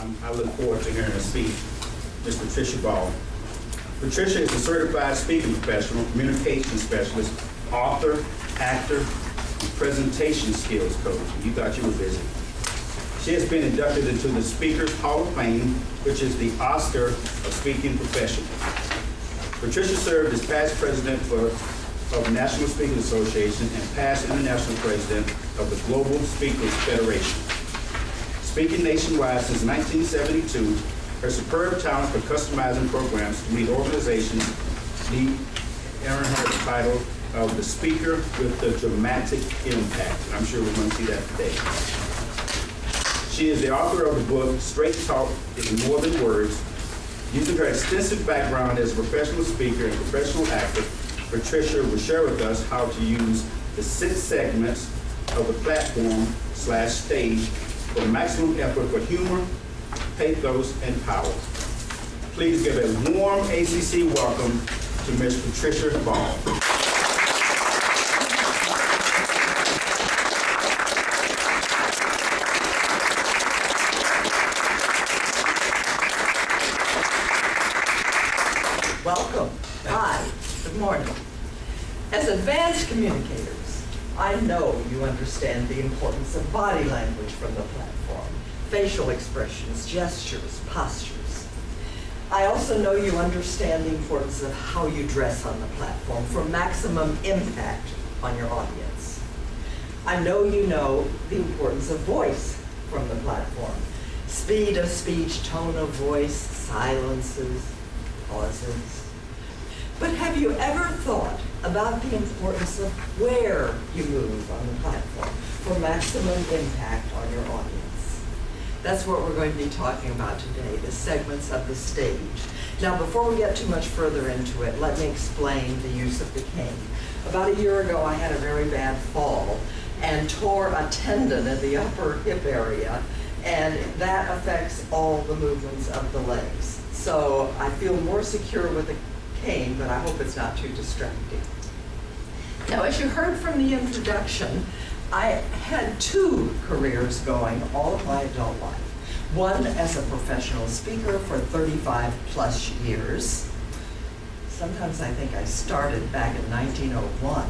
I look forward to hearing her speak, Ms. Patricia Ball. Patricia is a certified speaking professional, communication specialist, author, actor, and presentation skills coach. You thought you were busy. She has been inducted into the Speakers Hall of Fame, which is the Oscar of speaking professionals. Patricia served as past president of National Speakers Association and past international president of the Global Speakers Federation. Speaking nationwide since 1972, her superb talent for customizing programs to meet organizations need earned her the title of the speaker with the dramatic impact. I'm sure we're going to see that today. She is the author of the book, Straight Talk is More Than Words. Using her extensive background as a professional speaker and professional actor, Patricia will share with us how to use the 6 segments of the platform/stage for maximum effort for humor, pathos, and power. Please give a warm ACC welcome to Ms. Patricia Ball. Welcome. Hi. Good morning. As advanced communicators, I know you understand the importance of body language from the platform, facial expressions, gestures, postures. I also know you understand the importance of how you dress on the platform for maximum impact on your audience. I know you know the importance of voice from the platform, speed of speech, tone of voice, silences, pauses. But have you ever thought about the importance of where you move on the platform for maximum impact on your audience? That's what we're going to be talking about today, the segments of the stage. Now, before we get too much further into it, let me explain the use of the cane. About a year ago, I had a very bad fall and tore a tendon in the upper hip area, and that affects all the movements of the legs. So I feel more secure with a cane, but I hope it's not too distracting. Now, as you heard from the introduction, I had 2 careers going all of my adult life. One as a professional speaker for 35 plus years. Sometimes I think I started back in 1901.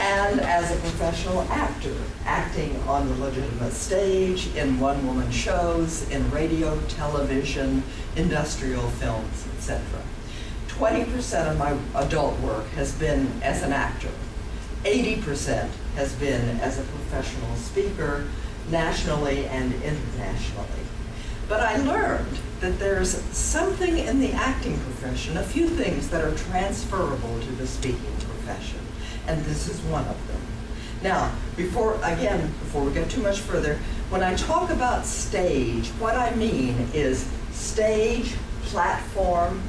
And as a professional actor, acting on the legitimate stage, in one-woman shows, in radio, television, industrial films, etc. 20% of my adult work has been as an actor. 80% has been as a professional speaker, nationally and internationally. But I learned that there's something in the acting profession, a few things that are transferable to the speaking profession, and this is one of them. Now, before we get too much further, when I talk about stage, what I mean is stage, platform,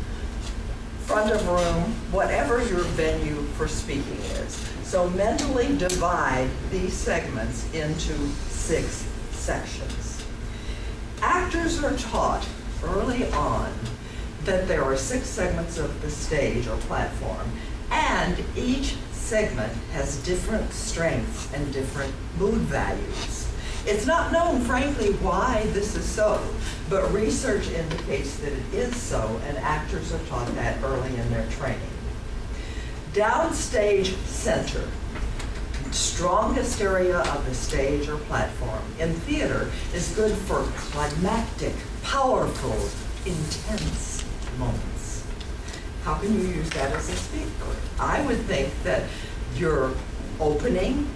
front of room, whatever your venue for speaking is. So mentally divide these segments into 6 sections. Actors are taught early on that there are 6 segments of the stage or platform, and each segment has different strengths and different mood values. It's not known, frankly, why this is so, but research indicates that it is so, and actors are taught that early in their training. Downstage center, strongest area of the stage or platform in theater, is good for climactic, powerful, intense moments. How can you use that as a speaker? I would think that your opening,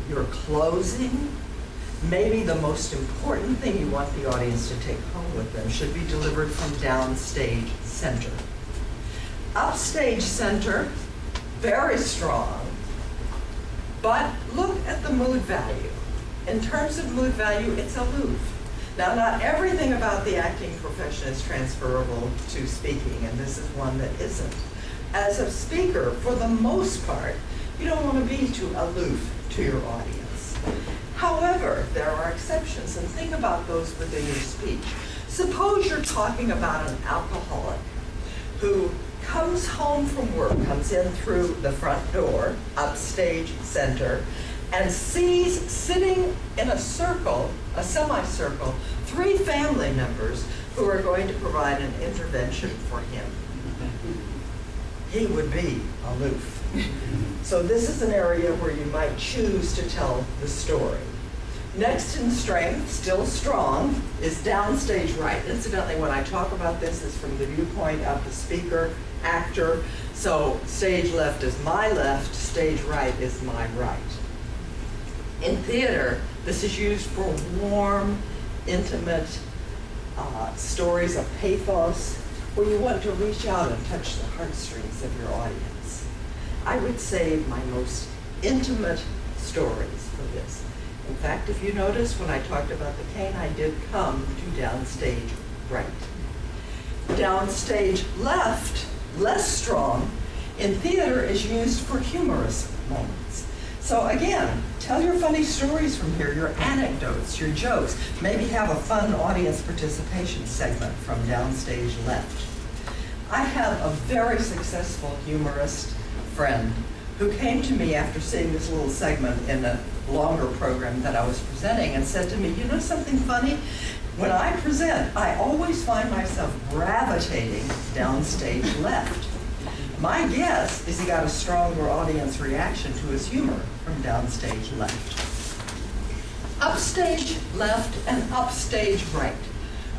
your closing, maybe the most important thing you want the audience to take home with them should be delivered from downstage center. Upstage center, very strong, but look at the mood value. In terms of mood value, it's aloof. Now, not everything about the acting profession is transferable to speaking, and this is one that isn't. As a speaker, for the most part, you don't want to be too aloof to your audience. However, there are exceptions, and think about those within your speech. Suppose you're talking about an alcoholic who comes home from work, comes in through the front door, upstage center, and sees sitting in a circle, a semicircle, 3 family members who are going to provide an intervention for him. He would be aloof. So this is an area where you might choose to tell the story. Next in strength, still strong, is downstage right. Incidentally, when I talk about this, it's from the viewpoint of the speaker, actor. So stage left is my left, stage right is my right. In theater, this is used for warm, intimate stories of pathos, where you want to reach out and touch the heartstrings of your audience. I would save my most intimate stories for this. In fact, if you notice, when I talked about the cane, I did come to downstage right. Downstage left, less strong, in theater is used for humorous moments. So again, tell your funny stories from here, your anecdotes, your jokes. Maybe have a fun audience participation segment from downstage left. I have a very successful humorist friend who came to me after seeing this little segment in a longer program that I was presenting and said to me, you know something funny? When I present, I always find myself gravitating downstage left. My guess is he got a stronger audience reaction to his humor from downstage left. Upstage left and upstage right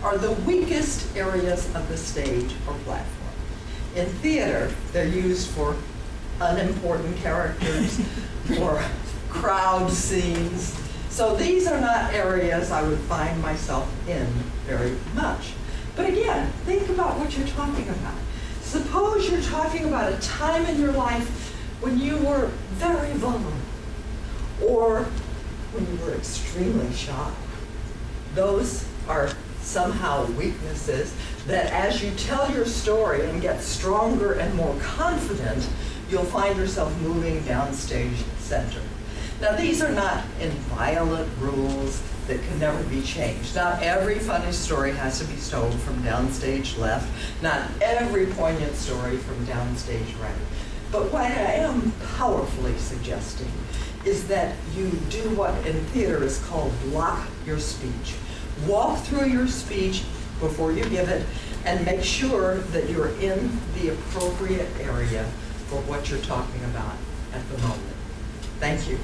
are the weakest areas of the stage or platform. In theater, they're used for unimportant characters or crowd scenes. So these are not areas I would find myself in very much. But again, think about what you're talking about. Suppose you're talking about a time in your life when you were very vulnerable or when you were extremely shy. Those are somehow weaknesses that as you tell your story and get stronger and more confident, you'll find yourself moving downstage center. Now, these are not inviolate rules that can never be changed. Not every funny story has to be told from downstage left. Not every poignant story from downstage right. But what I am powerfully suggesting is that you do what in theater is called block your speech. Walk through your speech before you give it and make sure that you're in the appropriate area for what you're talking about at the moment. Thank you.